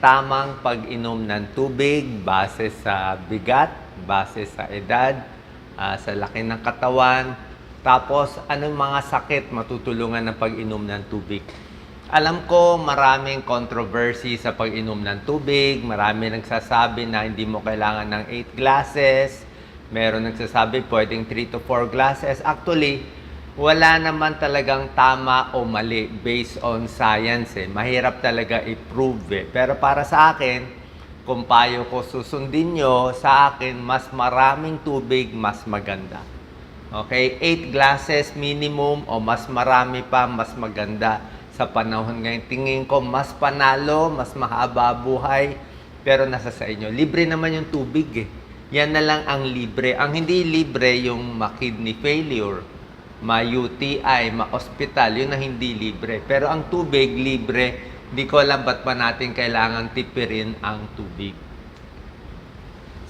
tamang pag-inom ng tubig base sa bigat, base sa edad, sa laki ng katawan, tapos anong mga sakit matutulungan ng pag-inom ng tubig. Alam ko maraming controversy sa pag-inom ng tubig, marami nagsasabi na hindi mo kailangan ng 8 glasses, meron nagsasabi pwedeng 3 to 4 glasses. Actually, wala naman talagang tama o mali based on science. Mahirap talaga i-prove. Pero para sa akin, kung payo ko susundin nyo, sa akin, mas maraming tubig, mas maganda. Okay? 8 glasses minimum o mas marami pa, mas maganda. Sa panahon ngayon, tingin ko mas panalo, mas mahaba buhay, pero nasa sa inyo. Libre naman yung tubig Yan na lang ang libre. Ang hindi libre yung ma-kidney failure, ma-UTI, ma-hospital, yun na hindi libre. Pero ang tubig, libre. Hindi ko alam ba't pa natin kailangan tipirin ang tubig.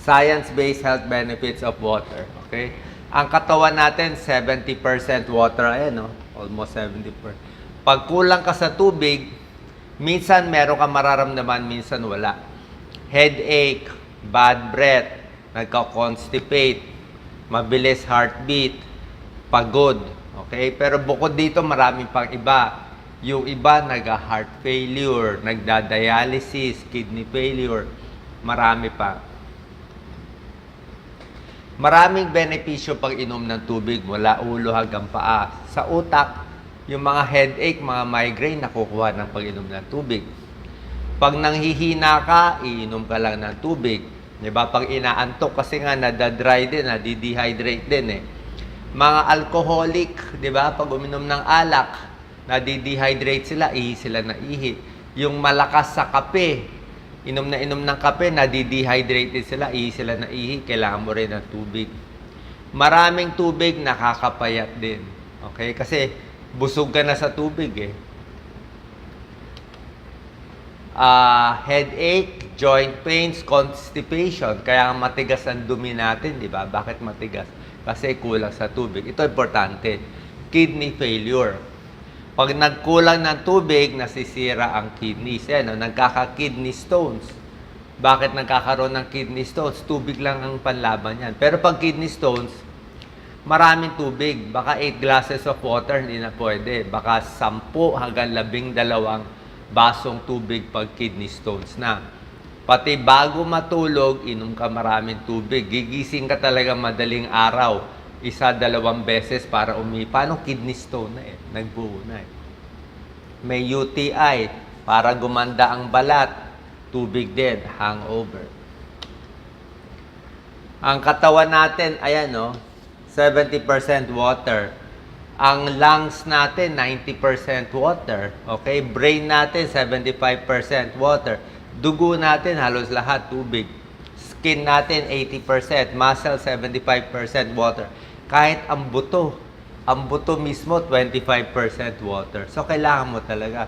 Science-based health benefits of water. Okay? Ang katawan natin, 70% water. Ayan, almost 70%. Pag kulang ka sa tubig, minsan meron ka mararamdaman, minsan wala. Headache, bad breath, nagka-constipate, mabilis heartbeat, pagod. Okay? Pero bukod dito, marami pang iba. Yung iba, nag-heart failure, nagda-dialysis, kidney failure, marami pa. Maraming benepisyo pag inom ng tubig mula ulo hanggang paa. Sa utak, yung mga headache, mga migraine, nakukuha ng pag-inom ng tubig. Pag nanghihina ka, iinom ka lang ng tubig. Diba? Pag inaantok kasi nga, nadadry din, nadidehydrate din Mga alcoholic, diba? Pag uminom ng alak, nadidehydrate sila, ihi sila na ihi. Yung malakas sa kape, inom ng kape, nadidehydrate din sila, ihi sila na ihi. Kailangan mo rin ng tubig. Maraming tubig, nakakapayat din. Okay? Kasi, busog ka na sa tubig headache, joint pains, constipation. Kaya matigas ang dumi natin, di ba? Bakit matigas? Kasi kulang sa tubig. Ito importante. Kidney failure. Pag nagkulang ng tubig, nasisira ang kidneys. Nagkaka-kidney stones. Bakit nagkakaroon ng kidney stones? Tubig lang ang panlaban yan. Pero pag kidney stones, maraming tubig. Baka 8 glasses of water, hindi na pwede. Baka 10 hanggang 12 basong tubig pag kidney stones na. Pati bago matulog, inom ka maraming tubig. Gigising ka talaga madaling araw. 1-2 beses para Paano kidney stone na Nagbuo na May UTI, para gumanda ang balat. Tubig din, hangover. Ang katawan natin, ayan 70% water. Ang lungs natin, 90% water. Okay? Brain natin, 75% water. Dugo natin, halos lahat tubig. Skin natin, 80%. Muscle, 75% water. Kahit ang buto mismo, 25% water. So, kailangan mo talaga.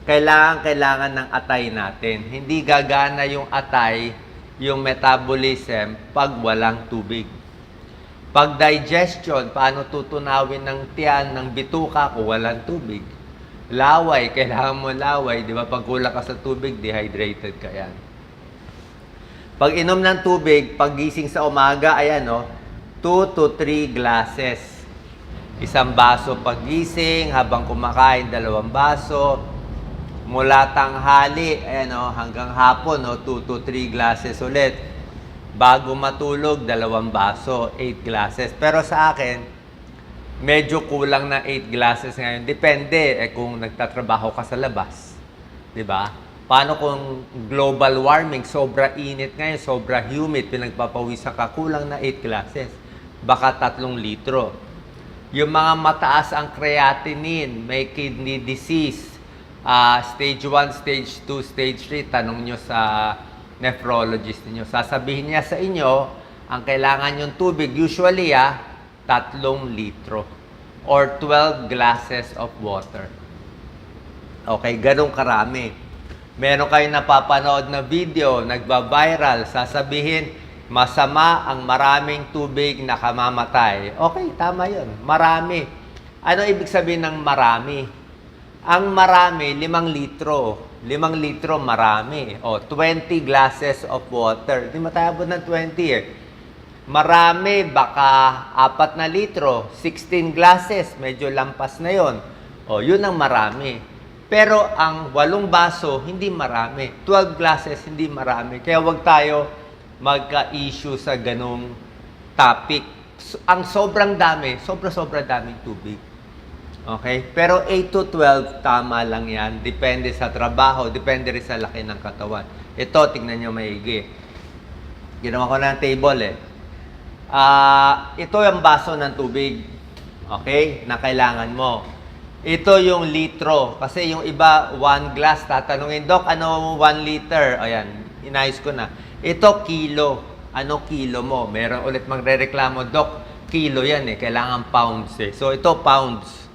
Kailangan ng atay natin. Hindi gagana yung atay, yung metabolism, pag walang tubig. Pag digestion, paano tutunawin ng tiyan, ng bituka kung walang tubig? Laway, kailangan mo laway. Di ba? Pag kulang ka sa tubig, dehydrated ka yan. Pag inom ng tubig, pag gising sa umaga, 2 to 3 glasses. 1 baso pag gising, habang kumakain, 2 baso. Mula tanghali, hanggang hapon, 2 to 3 glasses ulit. Bago matulog, 2 baso, 8 glasses. Pero sa akin, medyo kulang na 8 glasses ngayon. Depende kung nagtatrabaho ka sa labas. Diba? Paano kung global warming, sobra init ngayon, sobra humid, pinagpapawisan ka, kulang na 8 glasses. Baka 3 litro. Yung mga mataas ang creatinine, may kidney disease, stage 1, stage 2, stage 3, tanong nyo sa nephrologist niyo. Sasabihin niya sa inyo, ang kailangan yung tubig, usually 3 litro or 12 glasses of water. Okay, ganun karami. Meron kayong napapanood na video, nagba-viral, sasabihin, masama ang maraming tubig na kamamatay. Okay, tama yun. Marami. Ano ibig sabihin ng marami? Ang marami, 5 litro. 5 litro, marami. O, 20 glasses of water. Hindi matayabot ng 20 eh. Marami, baka 4 na litro, 16 glasses, medyo lampas na yon. O, yun ang marami. Pero ang 8 baso, hindi marami. 12 glasses, hindi marami. Kaya wag tayo magka-issue sa ganong topic. Ang sobrang dami, sobra-sobra daming tubig. Okay? Pero 8 to 12, tama lang yan. Depende sa trabaho, depende rin sa laki ng katawan. Ito, tingnan nyo maigi. Ginawa ko na ng table eh. Ito yung baso ng tubig. Okay? Na kailangan mo. Ito yung litro. Kasi yung iba, 1 glass. Tatanungin, Dok, ano 1 liter? Ayan, inayos ko na. Ito, kilo. Ano kilo mo? Meron ulit magre-reklamo, Dok, kilo yan eh. Kailangan pounds eh. So, ito, pounds.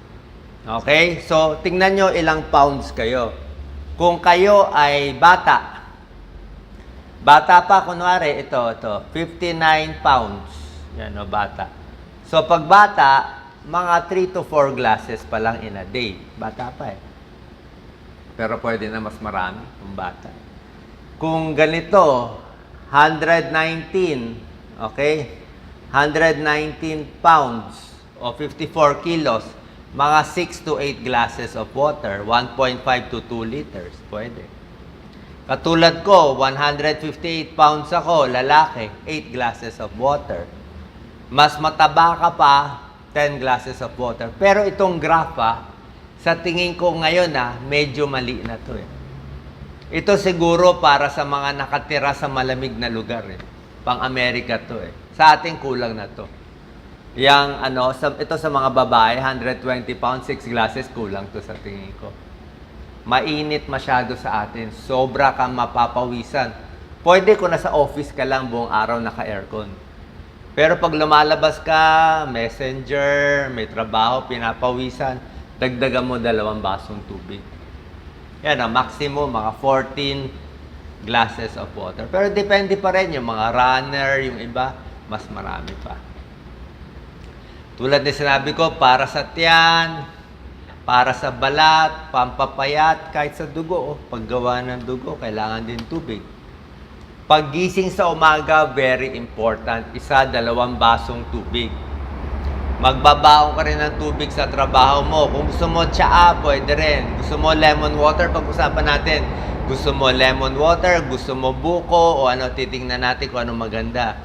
Okay? So, tingnan nyo ilang pounds kayo. Kung kayo ay bata, bata pa, kunwari, ito, 59 pounds. Yan o, bata. So, pag bata, mga 3 to 4 glasses pa lang in a day. Bata pa eh. Pero pwede na mas marami kung bata. Kung ganito, 119, okay? 119 pounds o 54 kilos, mga 6 to 8 glasses of water, 1.5 to 2 liters, pwede. Katulad ko, 158 pounds ako, lalaki, 8 glasses of water. Mas mataba ka pa, 10 glasses of water. Pero itong graph sa tingin ko ngayon medyo mali na to eh. Ito siguro para sa mga nakatira sa malamig na lugar eh. Pang-Amerika to eh. Sa atin kulang na to. Yang ito sa mga babae, 120 pounds, 6 glasses, kulang to sa tingin ko. Mainit masyado sa atin. Sobra kang mapapawisan. Pwede kung nasa office ka lang buong araw naka-aircon. Pero pag lumalabas ka, messenger, may trabaho, pinapawisan, dagdagan mo 2 basong tubig. Yan, maximum mga 14 glasses of water. Pero depende pa rin yung mga runner, yung iba, mas marami pa. Tulad na sinabi ko, para sa tiyan, para sa balat, pampapayat, kahit sa dugo. Paggawa ng dugo, kailangan din tubig. Paggising sa umaga, very important. 1-2 basong tubig. Magbabaon ka rin ng tubig sa trabaho mo. Kung gusto mo tsaa, pwede rin. Gusto mo lemon water, pag-usapan natin. Gusto mo lemon water, gusto mo buko, o ano, titingnan natin kung ano maganda.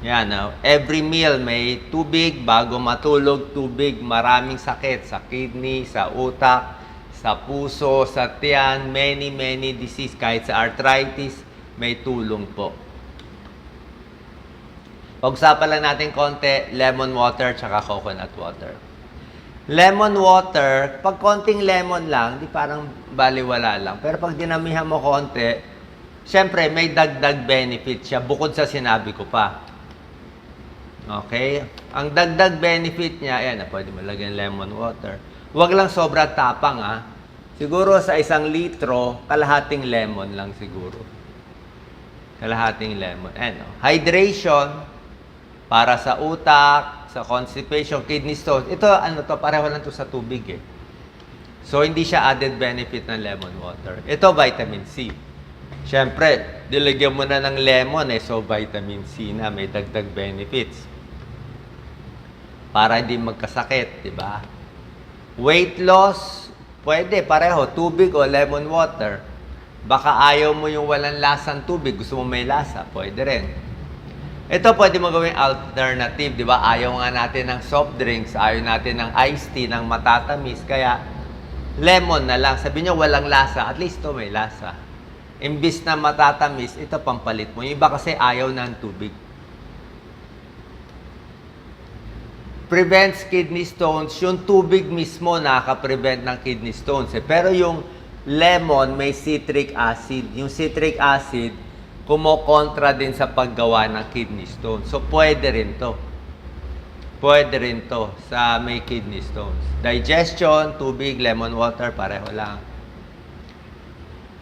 Yan, every meal may tubig, bago matulog, tubig, maraming sakit. Sa kidney, sa utak, sa puso, sa tiyan, many disease, kahit sa arthritis, may tulong po. Pag-usapan lang natin konti, lemon water tsaka coconut water. Lemon water, pag konting lemon lang, di parang baliwala lang. Pero pag dinamihan mo konti, syempre may dagdag benefit siya bukod sa sinabi ko pa. Okay? Ang dagdag benefit niya, ayan, pwede mo lagyan lemon water. Huwag lang sobra tapang Siguro sa 1 litro, kalahating lemon lang siguro. Kalahating lemon. Hydration, para sa utak, sa constipation, kidney stones. Ito, pareho lang to sa tubig eh. So, hindi siya added benefit ng lemon water. Ito, vitamin C. Siyempre, dilagyan mo na ng lemon so vitamin C na, may dagdag benefits. Para hindi magkasakit, di ba? Weight loss, pwede, pareho, tubig o lemon water. Baka ayaw mo yung walang lasang tubig, gusto mo may lasa, pwede rin. Ito pwede mo gawing alternative, di ba? Ayaw nga natin ng soft drinks, ayaw natin ng iced tea, ng matatamis, kaya lemon na lang. Sabi nyo walang lasa, at least ito may lasa. Imbis na matatamis, ito pampalit mo. Yung iba kasi ayaw ng tubig. Prevents kidney stones, yung tubig mismo nakaka-prevent ng kidney stones. Pero yung lemon may citric acid. Yung citric acid, kumokontra din sa paggawa ng kidney stone. So, pwede rin to. Pwede rin to sa may kidney stones. Digestion, tubig, lemon water, pareho lang.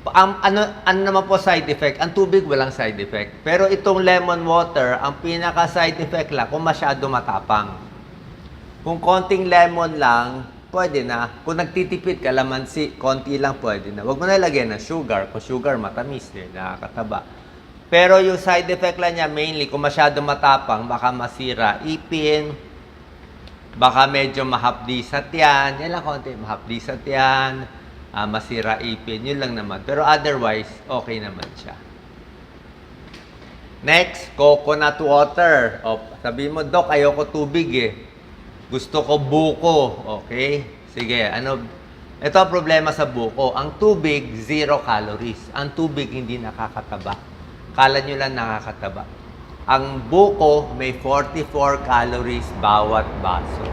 Ano naman po side effect? Ang tubig walang side effect. Pero itong lemon water, ang pinaka side effect lang kung masyado matapang. Kung konting lemon lang, pwede na. Kung nagtitipid kalamansi, konti lang pwede na. Huwag mo na lagyan ng sugar. Kung sugar, matamis din, nakakataba. Pero yung side effect lang niya, mainly, kung masyado matapang, baka masira ipin, baka medyo mahapdisat yan. Yan lang konti, mahapdisat yan, masira ipin, yun lang naman. Pero otherwise, okay naman siya. Next, coconut water. O, sabihin mo, Doc, ayoko tubig eh. Gusto ko buko. Okay? Sige, ano? Ito ang problema sa buko. Ang tubig, 0 calories. Ang tubig hindi nakakataba. Kala nyo lang nakakataba. Ang buko, may 44 calories bawat baso.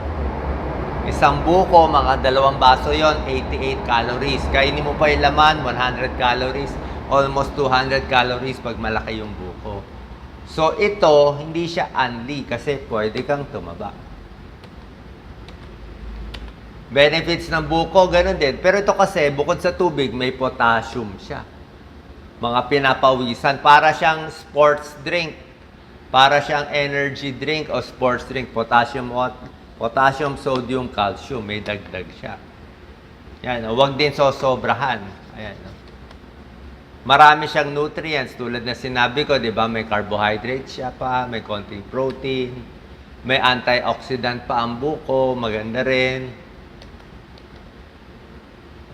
Isang buko, mga 2 baso yon, 88 calories. Kainin mo pa yung laman, 100 calories. Almost 200 calories pag malaki yung buko. So, ito, hindi siya unli kasi pwede kang tumaba. Benefits ng buko, ganun din. Pero ito kasi, bukod sa tubig, may potassium siya. Mga pinapawisan. Para siyang sports drink. Para siyang energy drink o sports drink. Potassium, sodium, calcium. May dagdag siya. Yan, huwag din sosobrahan. Ayan. Marami siyang nutrients. Tulad na sinabi ko, di ba? May carbohydrates siya pa, may konting protein, may antioxidant pa ang buko, maganda rin.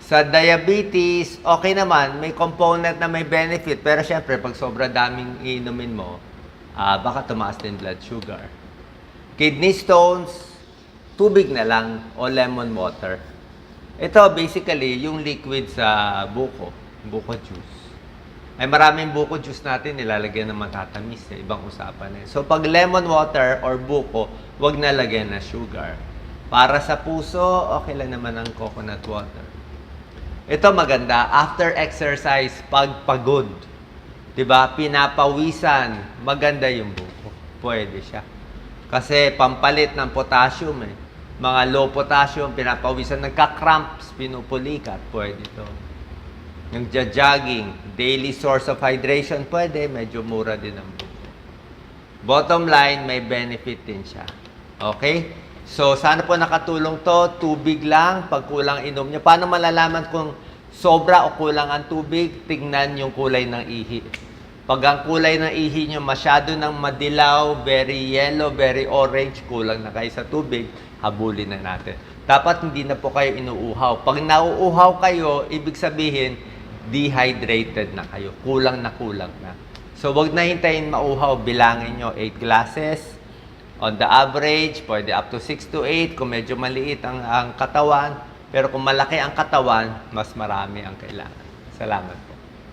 Sa diabetes, okay naman, may component na may benefit. Pero syempre, pag sobra daming iinumin mo, baka tumaas din blood sugar. Kidney stones, tubig na lang o lemon water. Ito, basically, yung liquid sa buko juice. Ay maraming buko juice natin nilalagyan ng matatamis. Ibang usapan na. So, pag lemon water or buko, wag na lagyan na sugar. Para sa puso, okay lang naman ang coconut water. Ito maganda, after exercise, pag pagod, 'di ba? Pinapawisan, maganda yung buko. Pwede siya. Kasi pampalit ng potassium eh. Mga low potassium, pinapawisan, nagka-cramps, pinupulikat, pwede ito. Yung jogging, daily source of hydration, pwede, medyo mura din ang buko. Bottom line, may benefit din siya. Okay? So, sana po nakatulong to. Tubig lang, pag kulang inom nyo. Paano malalaman kung sobra o kulang ang tubig? Tingnan yung kulay ng ihi. Pag ang kulay ng ihi nyo masyado ng madilaw, very yellow, very orange, kulang na kayo sa tubig, habulin na natin. Dapat hindi na po kayo inuuhaw. Pag nauuhaw kayo, ibig sabihin, dehydrated na kayo. Kulang na. So, wag na hintayin mauhaw. Bilangin nyo 8 glasses. On the average, pwede up to 6 to 8 kung medyo maliit ang katawan. Pero kung malaki ang katawan, mas marami ang kailangan. Salamat po.